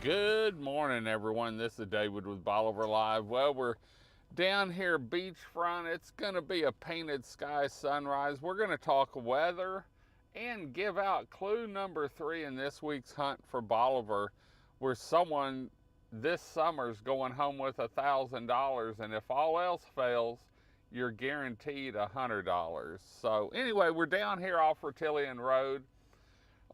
Good morning, everyone. This is David with Bolivar Live. Well, we're down here beachfront. It's going to be a painted sky sunrise. We're going to talk weather and give out clue number 3 in this week's Hunt for Bolivar, where someone this summer's going home with $1,000, and if all else fails, you're guaranteed $100. So anyway, we're down here off Vertillion Road.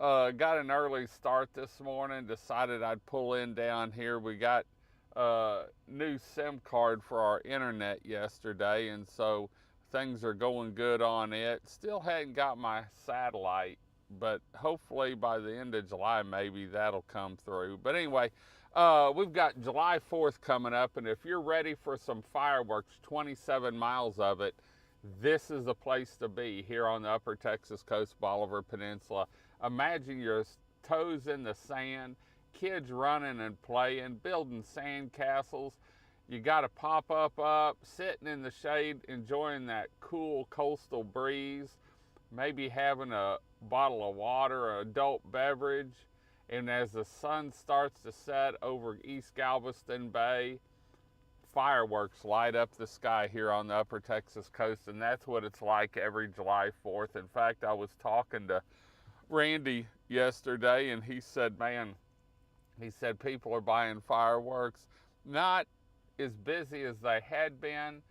Got an early start this morning, decided I'd pull in down here. We got a new SIM card for our internet yesterday, and so things are going good on it. Still hadn't got my satellite, but hopefully by the end of July maybe that'll come through. But anyway, we've got July 4th coming up, and if you're ready for some fireworks, 27 miles of it, this is the place to be here on the Upper Texas Coast, Bolivar Peninsula. Imagine your toes in the sand, kids running and playing, building sand castles. You got to pop up, sitting in the shade, enjoying that cool coastal breeze, maybe having a bottle of water or adult beverage. And as the sun starts to set over East Galveston Bay, fireworks light up the sky here on the Upper Texas Coast, and that's what it's like every July 4th. In fact, I was talking to Randy yesterday, and he said, man, he said people are buying fireworks, not as busy as they had been,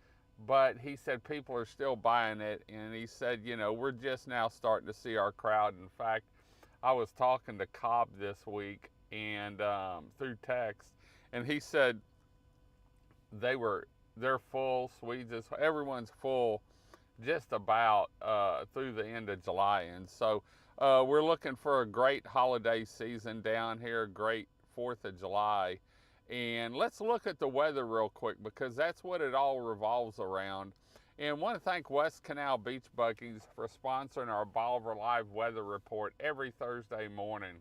but he said people are still buying it. And he said, you know, we're just now starting to see our crowd. In fact, I was talking to Cobb this week and through text, and he said they're full. Swedes, everyone's full just about through the end of July. And so we're looking for a great holiday season down here, great 4th of July. And let's look at the weather real quick, because that's what it all revolves around. And I want to thank West Canal Beach Buggies for sponsoring our Bolivar Live weather report every Thursday morning.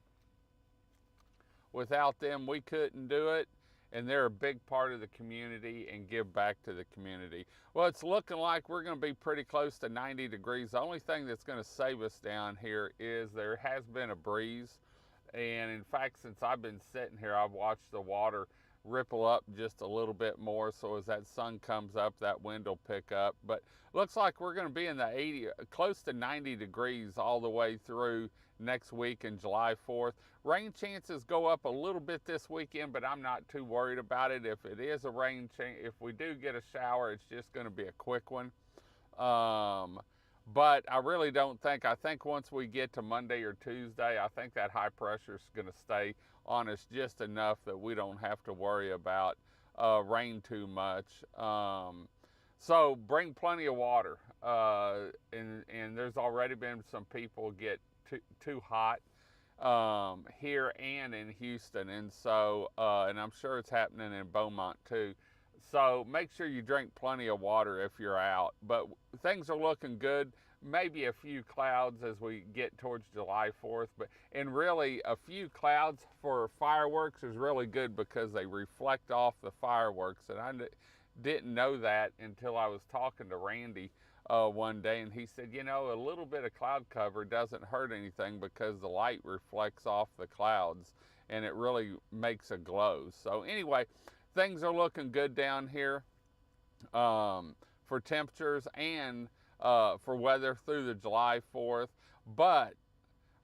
Without them, we couldn't do it, and they're a big part of the community and give back to the community. Well, it's looking like we're going to be pretty close to 90 degrees. The only thing that's going to save us down here is there has been a breeze. And in fact, since I've been sitting here, I've watched the water ripple up just a little bit more. So as that sun comes up, that wind will pick up. But looks like we're going to be in the close to 90 degrees all the way through next week in July 4th. Rain chances go up a little bit this weekend, but I'm not too worried about it. If it is a rain chance, if we do get a shower, it's just going to be a quick one. But I really don't think, I think once we get to Monday or Tuesday, I think that high pressure is going to stay on us just enough that we don't have to worry about rain too much. So bring plenty of water. And there's already been some people get too hot here and in Houston. And so, and I'm sure it's happening in Beaumont too. So make sure you drink plenty of water if you're out. But things are looking good. Maybe a few clouds as we get towards July 4th. And really, a few clouds for fireworks is really good because they reflect off the fireworks. And I didn't know that until I was talking to Randy one day. And he said, you know, a little bit of cloud cover doesn't hurt anything because the light reflects off the clouds and it really makes a glow. So anyway, things are looking good down here for temperatures and for weather through the July 4th. But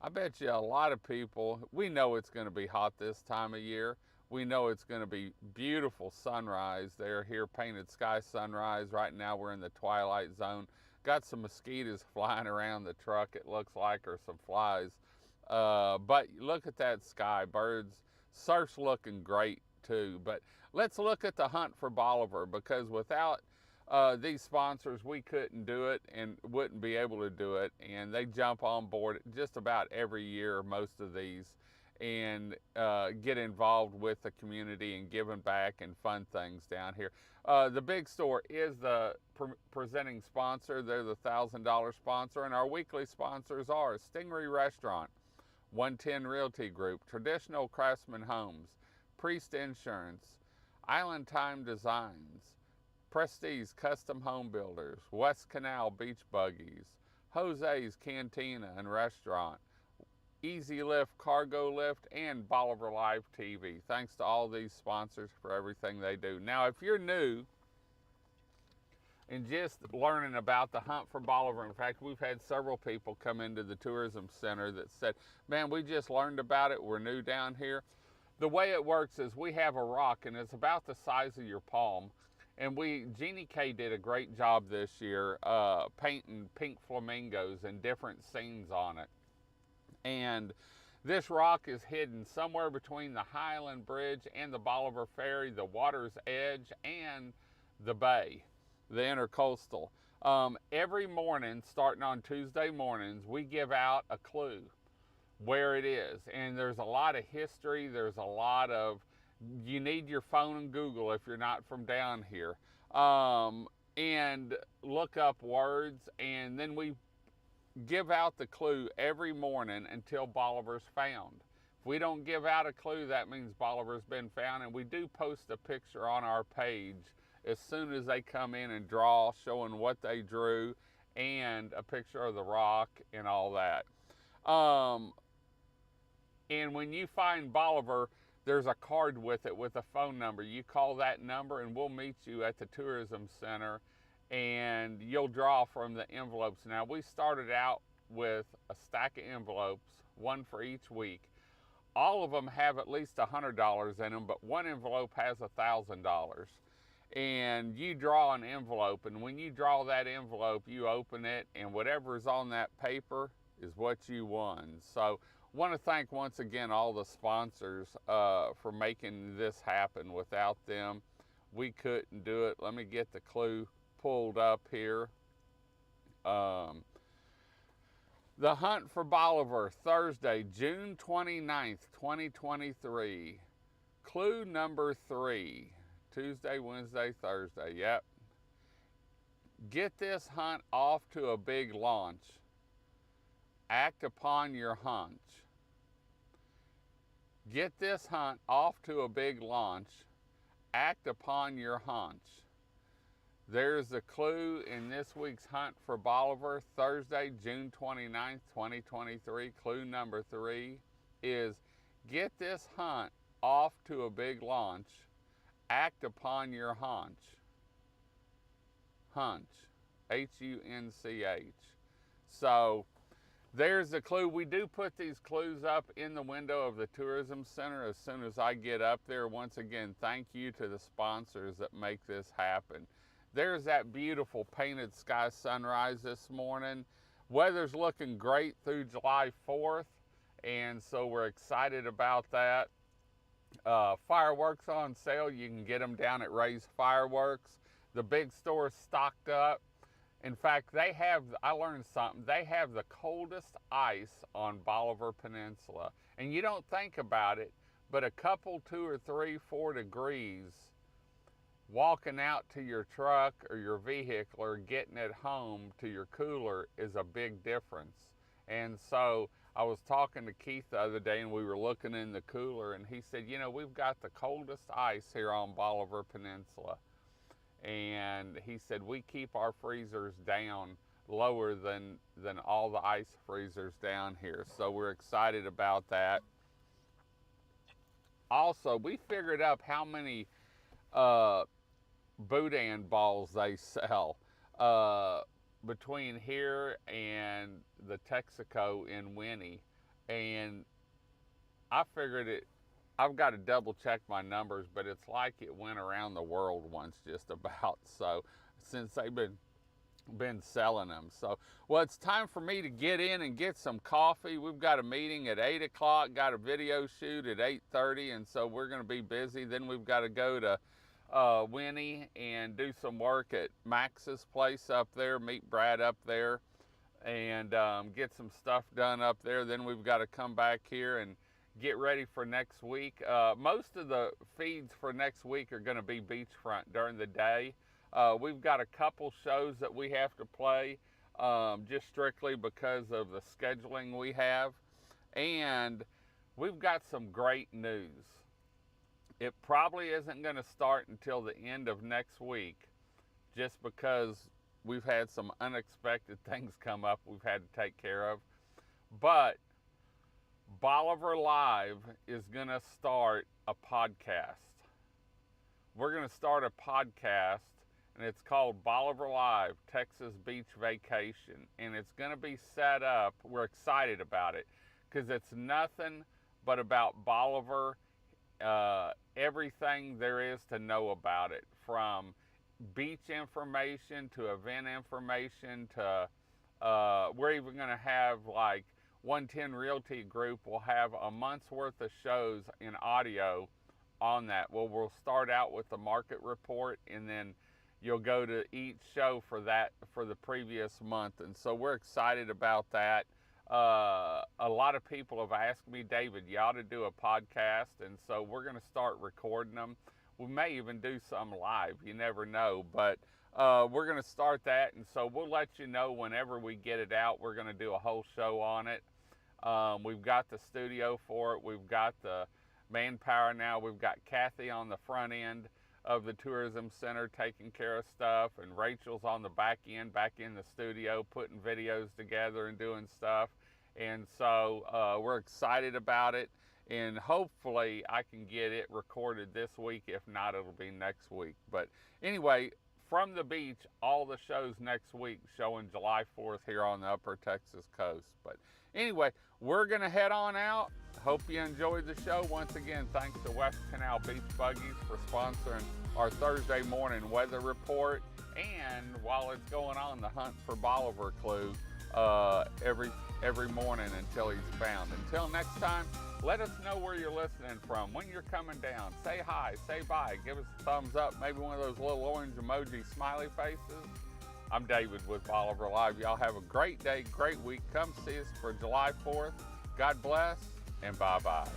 I bet you a lot of people, we know it's going to be hot this time of year. We know it's going to be beautiful sunrise. They're here, painted sky sunrise. Right now we're in the twilight zone. Got some mosquitoes flying around the truck, it looks like, or some flies. But look at that sky, birds. Surf's looking great too. But let's look at the Hunt for Bolivar, because without these sponsors, we couldn't do it and wouldn't be able to do it. And they jump on board just about every year, most of these, and get involved with the community and giving back and fun things down here. The big store is the presenting sponsor. They're the $1,000 sponsor, and our weekly sponsors are Stingray Restaurant, 110 Realty Group, Traditional Craftsman Homes, Priest Insurance, Island Time Designs, Prestige Custom Home Builders, West Canal Beach Buggies, Jose's Cantina and Restaurant, Easy Lift Cargo Lift, and Bolivar Live TV. Thanks to all these sponsors for everything they do. Now, if you're new and just learning about the Hunt for Bolivar, in fact, we've had several people come into the tourism center that said, man, we just learned about it, we're new down here. The way it works is we have a rock, and it's about the size of your palm. And Jeannie K did a great job this year painting pink flamingos and different scenes on it. And this rock is hidden somewhere between the Highland Bridge and the Bolivar Ferry, the water's edge, and the bay, the intercoastal. Every morning, starting on Tuesday mornings, we give out a clue where it is. And there's a lot of history. There's a lot of, you need your phone and Google if you're not from down here. And look up words, and then we give out the clue every morning until Bolivar's found. If we don't give out a clue, that means Bolivar's been found, and we do post a picture on our page as soon as they come in and draw, showing what they drew and a picture of the rock and all that. And when you find Bolivar, there's a card with it with a phone number. You call that number and we'll meet you at the tourism center, and you'll draw from the envelopes. Now, we started out with a stack of envelopes, one for each week. All of them have at least $100 in them, but one envelope has $1,000. And you draw an envelope, and when you draw that envelope, you open it, and whatever's on that paper is what you won. So I want to thank once again all the sponsors for making this happen. Without them, we couldn't do it. Let me get the clue pulled up here. The Hunt for Bolivar, Thursday, June 29th, 2023. Clue number 3. Tuesday, Wednesday, Thursday. Yep. Get this hunt off to a big launch. Act upon your hunch. Get this hunt off to a big launch. Act upon your hunch. There's the clue in this week's Hunt for Bolivar, Thursday, June 29th, 2023. Clue number 3 is get this hunt off to a big launch. Act upon your hunch. Hunch. H-U-N-C-H. So there's the clue. We do put these clues up in the window of the tourism center as soon as I get up there. Once again, thank you to the sponsors that make this happen. There's that beautiful painted sky sunrise this morning. Weather's looking great through July 4th, and so we're excited about that. Fireworks on sale. You can get them down at Ray's Fireworks. The big store's stocked up. In fact, I learned something, they have the coldest ice on Bolivar Peninsula. And you don't think about it, but a couple, 2 or 3, 4 degrees walking out to your truck or your vehicle or getting it home to your cooler is a big difference. And so I was talking to Keith the other day, and we were looking in the cooler, and he said, you know, we've got the coldest ice here on Bolivar Peninsula. And he said, we keep our freezers down lower than all the ice freezers down here. So we're excited about that. Also, we figured up how many boudin balls they sell between here and the Texaco in Winnie. And I figured I've got to double check my numbers, but it's like it went around the world once just about. So since they've been selling them. So, well, it's time for me to get in and get some coffee. We've got a meeting at 8 o'clock, got a video shoot at 8:30, and so we're going to be busy. Then we've got to go to Winnie and do some work at Max's place up there, meet Brad up there, and get some stuff done up there. Then we've got to come back here and get ready for next week. Most of the feeds for next week are going to be beachfront during the day. We've got a couple shows that we have to play just strictly because of the scheduling we have. And we've got some great news. It probably isn't going to start until the end of next week, just because we've had some unexpected things come up we've had to take care of. But Bolivar Live is going to start a podcast. We're going to start a podcast, and it's called Bolivar Live, Texas Beach Vacation. And it's going to be set up, we're excited about it, because it's nothing but about Bolivar, everything there is to know about it, from beach information to event information to, we're even going to have like 110 Realty Group will have a month's worth of shows in audio on that. Well, we'll start out with the market report, and then you'll go to each show for that for the previous month. And so we're excited about that. A lot of people have asked me, David, you ought to do a podcast, and so we're going to start recording them. We may even do some live, you never know, but we're going to start that, and so we'll let you know whenever we get it out. We're going to do a whole show on it. We've got the studio for it. We've got the manpower now. We've got Kathy on the front end of the tourism center taking care of stuff, and Rachel's on the back end, back in the studio, putting videos together and doing stuff. And so we're excited about it, and hopefully I can get it recorded this week. If not, it'll be next week. But anyway, from the beach, all the shows next week showing July 4th here on the upper Texas coast. But anyway, we're going to head on out. Hope you enjoyed the show. Once again, thanks to West Canal Beach Buggies for sponsoring our Thursday morning weather report. And while it's going on, the Hunt for Bolivar clue every morning until he's found. Until next time, let us know where you're listening from. When you're coming down, say hi, say bye, give us a thumbs up, maybe one of those little orange emoji smiley faces. I'm David with Bolivar Live. Y'all have a great day, great week. Come see us for July 4th. God bless, and bye-bye.